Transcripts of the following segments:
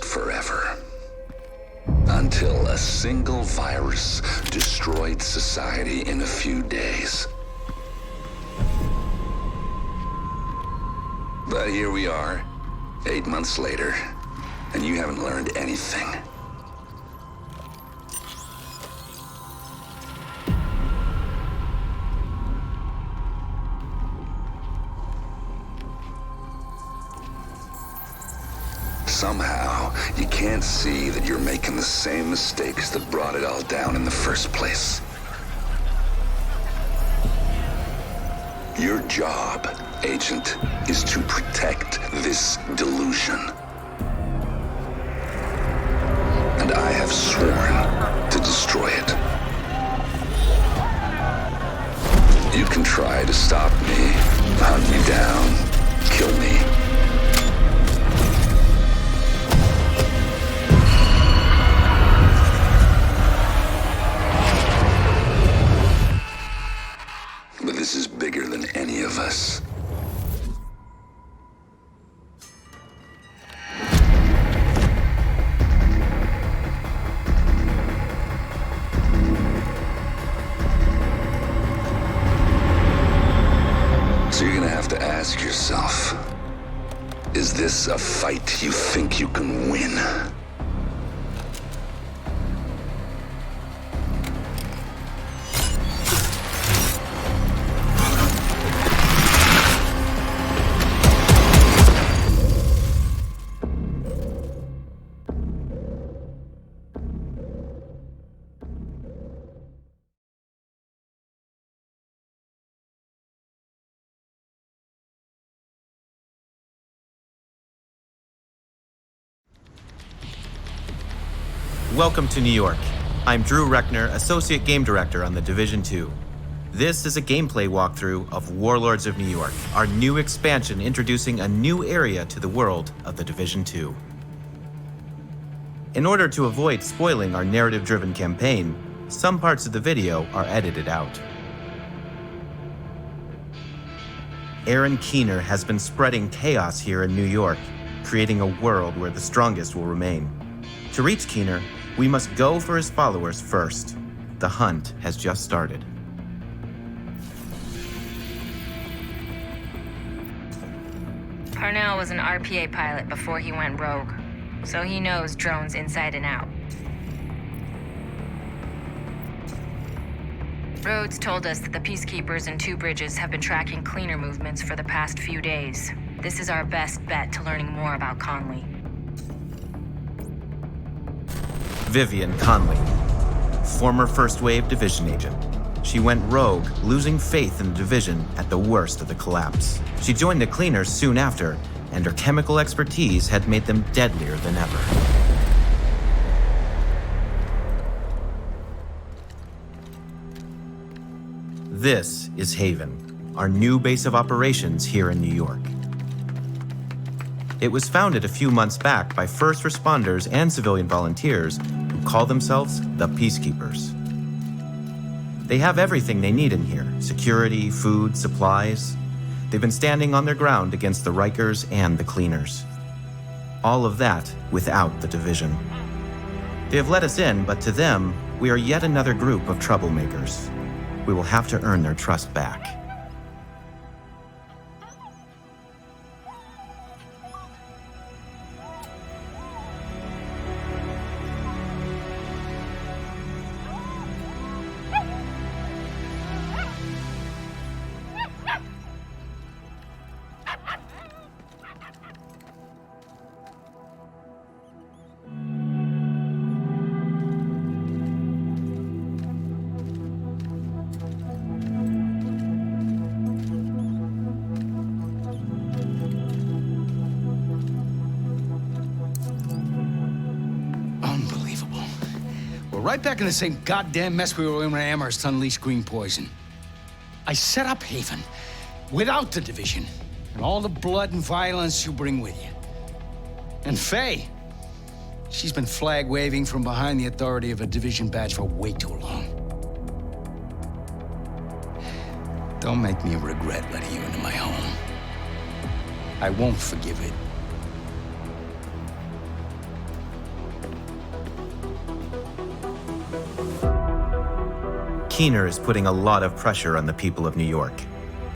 forever. Until a single virus destroyed society in a few days. But here we are, 8 months later, and you haven't learned anything. Somehow, you can't see that you're making the same mistakes that brought it all down in the first place. Your job, Agent, is to protect this delusion. And I have sworn to destroy it. You can try to stop me, hunt me down, kill me. But this is bigger than any of us. So you're gonna have to ask yourself, is this a fight you think you can win? Welcome to New York. I'm Drew Reckner, Associate Game Director on The Division 2. This is a gameplay walkthrough of Warlords of New York, our new expansion introducing a new area to the world of The Division 2. In order to avoid spoiling our narrative-driven campaign, some parts of the video are edited out. Aaron Keener has been spreading chaos here in New York, creating a world where the strongest will remain. To reach Keener, we must go for his followers first. The hunt has just started. Parnell was an RPA pilot before he went rogue, so he knows drones inside and out. Rhodes told us that the Peacekeepers and Two Bridges have been tracking cleaner movements for the past few days. This is our best bet to learning more about Conley. Vivian Conley, former First Wave Division agent. She went rogue, losing faith in the Division at the worst of the collapse. She joined the Cleaners soon after, and her chemical expertise had made them deadlier than ever. This is Haven, our new base of operations here in New York. It was founded a few months back by first responders and civilian volunteers who call themselves the Peacekeepers. They have everything they need in here: security, food, supplies. They've been standing on their ground against the Rikers and the Cleaners. All of that without the Division. They have let us in, but to them, we are yet another group of troublemakers. We will have to earn their trust back. Right back in the same goddamn mess we were in when Amherst unleashed green poison. I set up Haven without the Division and all the blood and violence you bring with you. And Faye, she's been flag-waving from behind the authority of a Division badge for way too long. Don't make me regret letting you into my home. I won't forgive it. Keener is putting a lot of pressure on the people of New York.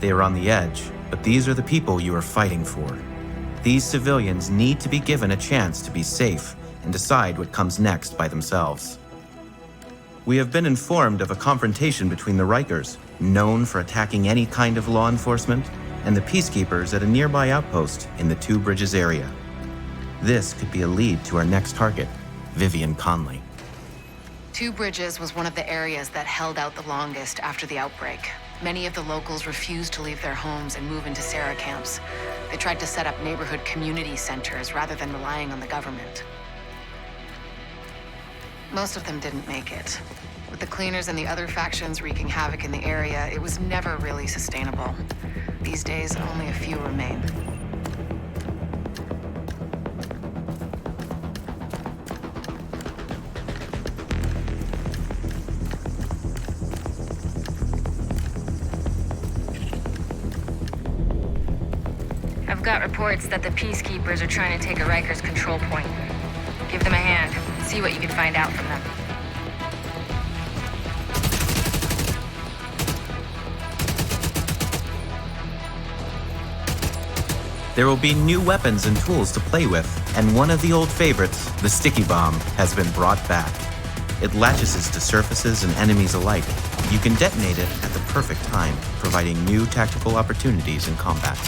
They are on the edge, but these are the people you are fighting for. These civilians need to be given a chance to be safe and decide what comes next by themselves. We have been informed of a confrontation between the Rikers, known for attacking any kind of law enforcement, and the peacekeepers at a nearby outpost in the Two Bridges area. This could be a lead to our next target, Vivian Conley. Two Bridges was one of the areas that held out the longest after the outbreak. Many of the locals refused to leave their homes and move into Sarah camps. They tried to set up neighborhood community centers rather than relying on the government. Most of them didn't make it. With the cleaners and the other factions wreaking havoc in the area, it was never really sustainable. These days, only a few remain. I've got reports that the Peacekeepers are trying to take a Rikers control point. Give them a hand. See what you can find out from them. There will be new weapons and tools to play with, and one of the old favorites, the sticky bomb, has been brought back. It latches to surfaces and enemies alike. You can detonate it at the perfect time, providing new tactical opportunities in combat.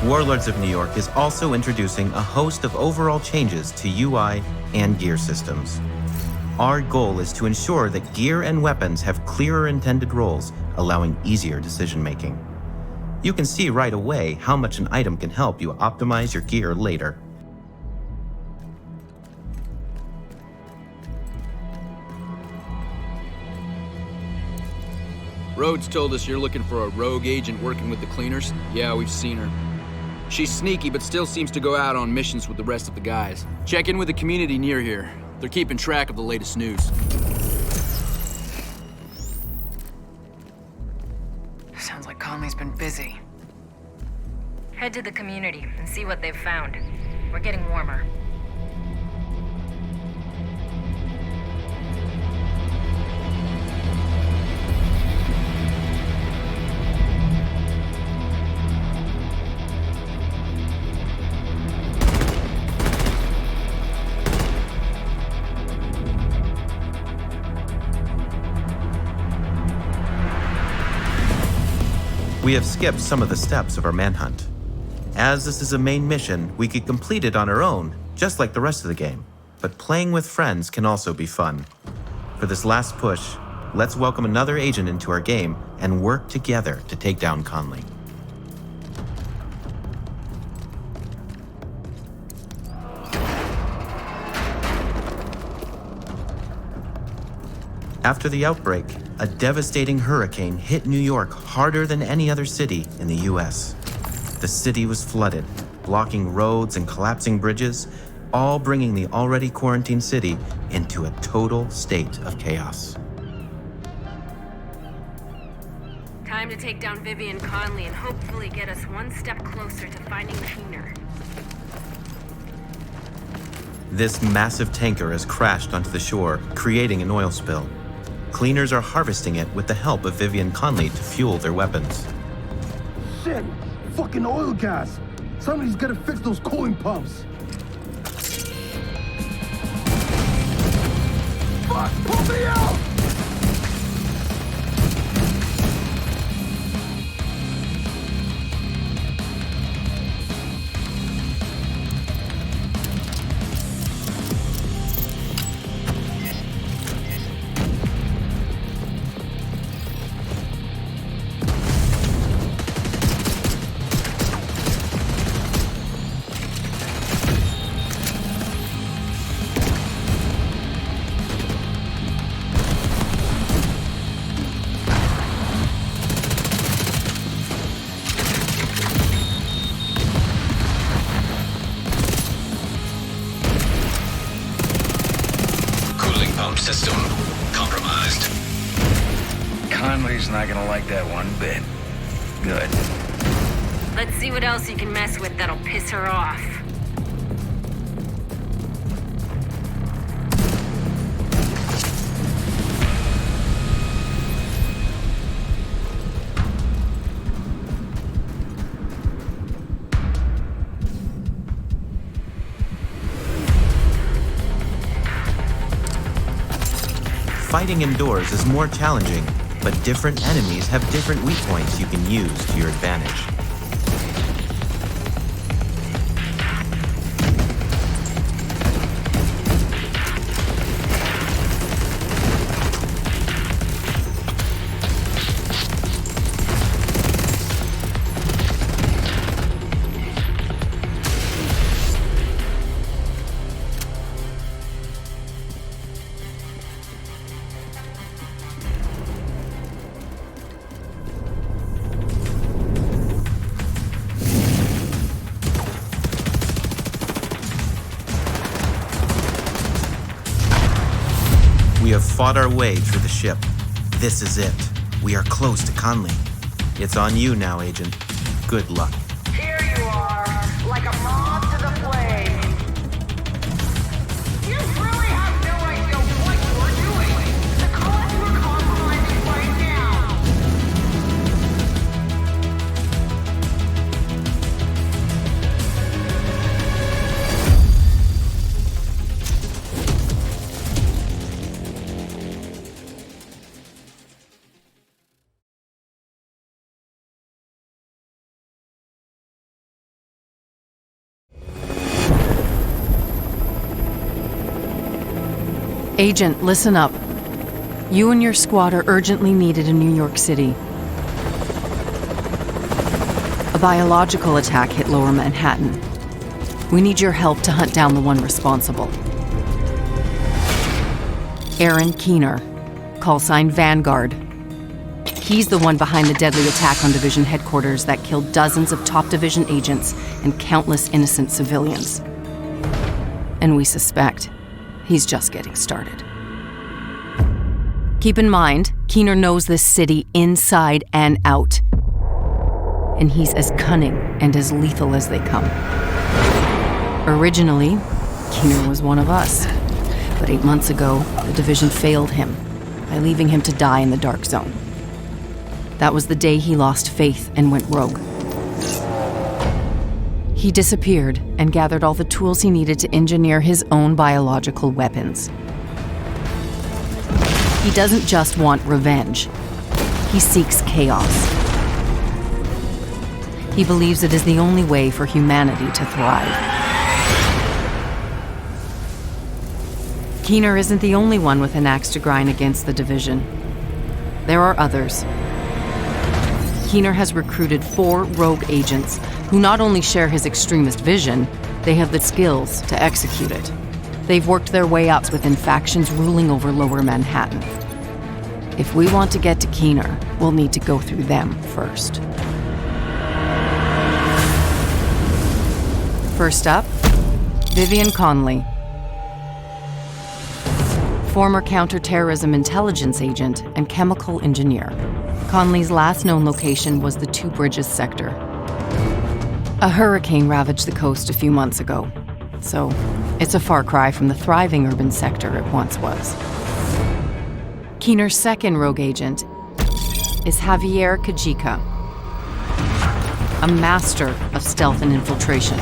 Warlords of New York is also introducing a host of overall changes to UI and gear systems. Our goal is to ensure that gear and weapons have clearer intended roles, allowing easier decision-making. You can see right away how much an item can help you optimize your gear later. Rhodes told us you're looking for a rogue agent working with the cleaners. Yeah, we've seen her. She's sneaky, but still seems to go out on missions with the rest of the guys. Check in with the community near here. They're keeping track of the latest news. Sounds like Conley's been busy. Head to the community and see what they've found. We're getting warmer. We have skipped some of the steps of our manhunt. As this is a main mission, we could complete it on our own, just like the rest of the game. But playing with friends can also be fun. For this last push, let's welcome another agent into our game and work together to take down Conley. After the outbreak, a devastating hurricane hit New York harder than any other city in the US. The city was flooded, blocking roads and collapsing bridges, all bringing the already quarantined city into a total state of chaos. Time to take down Vivian Conley and hopefully get us one step closer to finding Keener. This massive tanker has crashed onto the shore, creating an oil spill. Cleaners are harvesting it with the help of Vivian Conley to fuel their weapons. Shit! Fucking oil gas! Somebody's gotta fix those cooling pumps! Fuck! Pull me out! system compromised. Conley's not gonna like that one bit. Good. Let's see what else you can mess with that'll piss her off. Fighting indoors is more challenging, but different enemies have different weak points you can use to your advantage. We have fought our way through the ship. This is it. We are close to Conley. It's on you now, Agent. Good luck. Here you are, like a moth to the flame. You really have no idea what you're doing. The cause we're compromising right now. Agent, listen up. You and your squad are urgently needed in New York City. A biological attack hit Lower Manhattan. We need your help to hunt down the one responsible. Aaron Keener, call sign Vanguard. He's the one behind the deadly attack on Division headquarters that killed dozens of top Division agents and countless innocent civilians. And we suspect he's just getting started. Keep in mind, Keener knows this city inside and out. And he's as cunning and as lethal as they come. Originally, Keener was one of us. But 8 months ago, the Division failed him by leaving him to die in the Dark Zone. That was the day he lost faith and went rogue. He disappeared and gathered all the tools he needed to engineer his own biological weapons. He doesn't just want revenge. He seeks chaos. He believes it is the only way for humanity to thrive. Keener isn't the only one with an axe to grind against the Division. There are others. Keener has recruited 4 rogue agents who not only share his extremist vision, they have the skills to execute it. They've worked their way up within factions ruling over Lower Manhattan. If we want to get to Keener, we'll need to go through them first. First up, Vivian Conley. Former counterterrorism intelligence agent and chemical engineer. Conley's last known location was the Two Bridges sector. A hurricane ravaged the coast a few months ago, so it's a far cry from the thriving urban sector it once was. Keener's second rogue agent is Javier Kajika, a master of stealth and infiltration.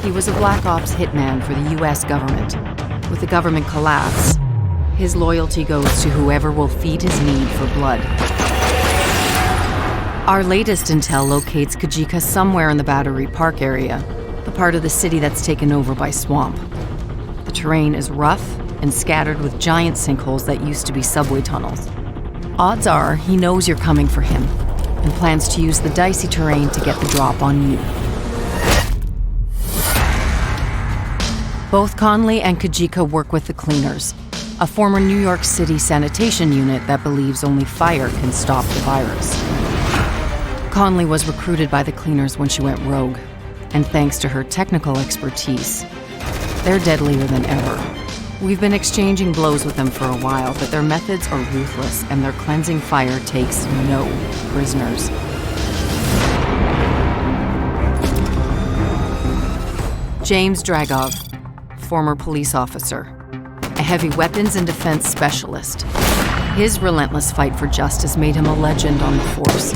He was a Black Ops hitman for the US government. With the government collapse, his loyalty goes to whoever will feed his need for blood. Our latest intel locates Kajika somewhere in the Battery Park area, the part of the city that's taken over by swamp. The terrain is rough and scattered with giant sinkholes that used to be subway tunnels. Odds are he knows you're coming for him and plans to use the dicey terrain to get the drop on you. Both Conley and Kajika work with the Cleaners, a former New York City sanitation unit that believes only fire can stop the virus. Conley was recruited by the Cleaners when she went rogue, and thanks to her technical expertise, they're deadlier than ever. We've been exchanging blows with them for a while, but their methods are ruthless, and their cleansing fire takes no prisoners. James Dragov, former police officer, a heavy weapons and defense specialist. His relentless fight for justice made him a legend on the force.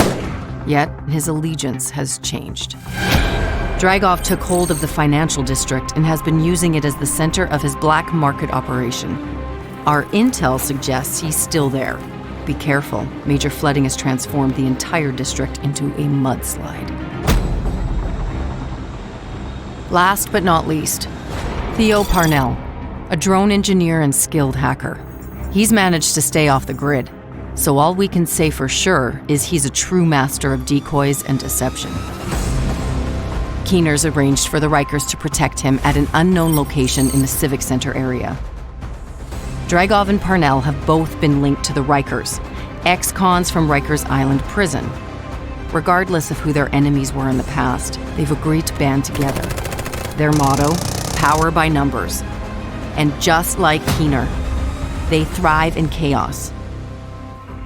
Yet, his allegiance has changed. Dragov took hold of the financial district and has been using it as the center of his black market operation. Our intel suggests he's still there. Be careful, major flooding has transformed the entire district into a mudslide. Last but not least, Theo Parnell, a drone engineer and skilled hacker. He's managed to stay off the grid, so all we can say for sure is he's a true master of decoys and deception. Keener's arranged for the Rikers to protect him at an unknown location in the Civic Center area. Dragov and Parnell have both been linked to the Rikers, ex-cons from Rikers Island prison. Regardless of who their enemies were in the past, they've agreed to band together. Their motto, power by numbers. And just like Keener, they thrive in chaos.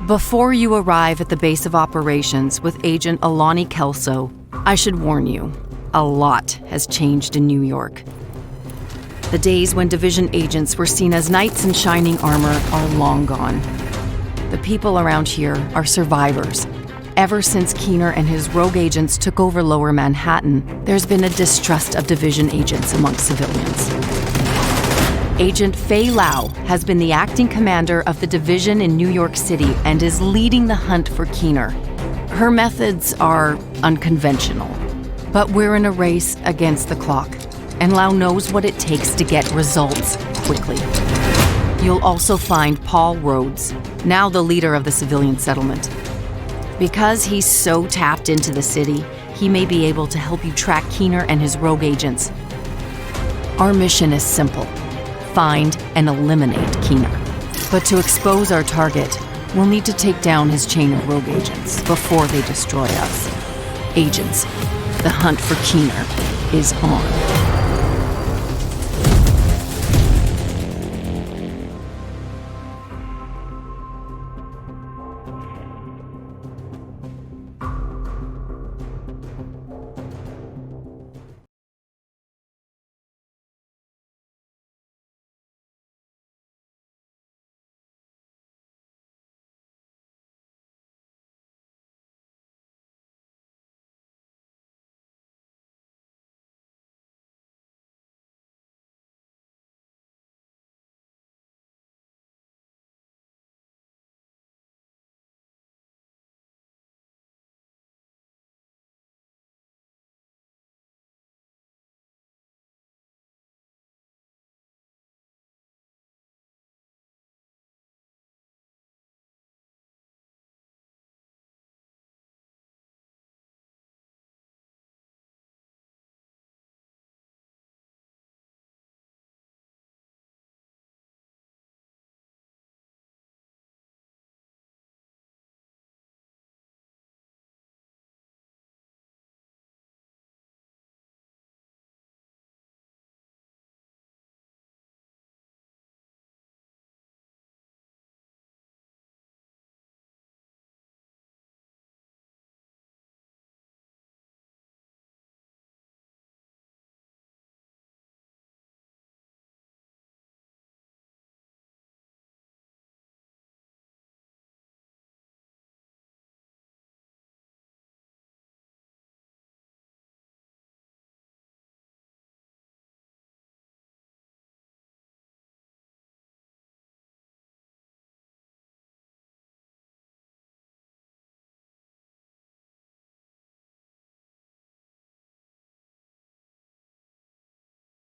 Before you arrive at the base of operations with Agent Alani Kelso, I should warn you, a lot has changed in New York. The days when division agents were seen as knights in shining armor are long gone. The people around here are survivors. Ever since Keener and his rogue agents took over Lower Manhattan, there's been a distrust of division agents among civilians. Agent Fei Lau has been the acting commander of the division in New York City and is leading the hunt for Keener. Her methods are unconventional, but we're in a race against the clock, and Lau knows what it takes to get results quickly. You'll also find Paul Rhodes, now the leader of the civilian settlement. Because he's so tapped into the city, he may be able to help you track Keener and his rogue agents. Our mission is simple: find and eliminate Keener. But to expose our target, we'll need to take down his chain of rogue agents before they destroy us. Agents, the hunt for Keener is on.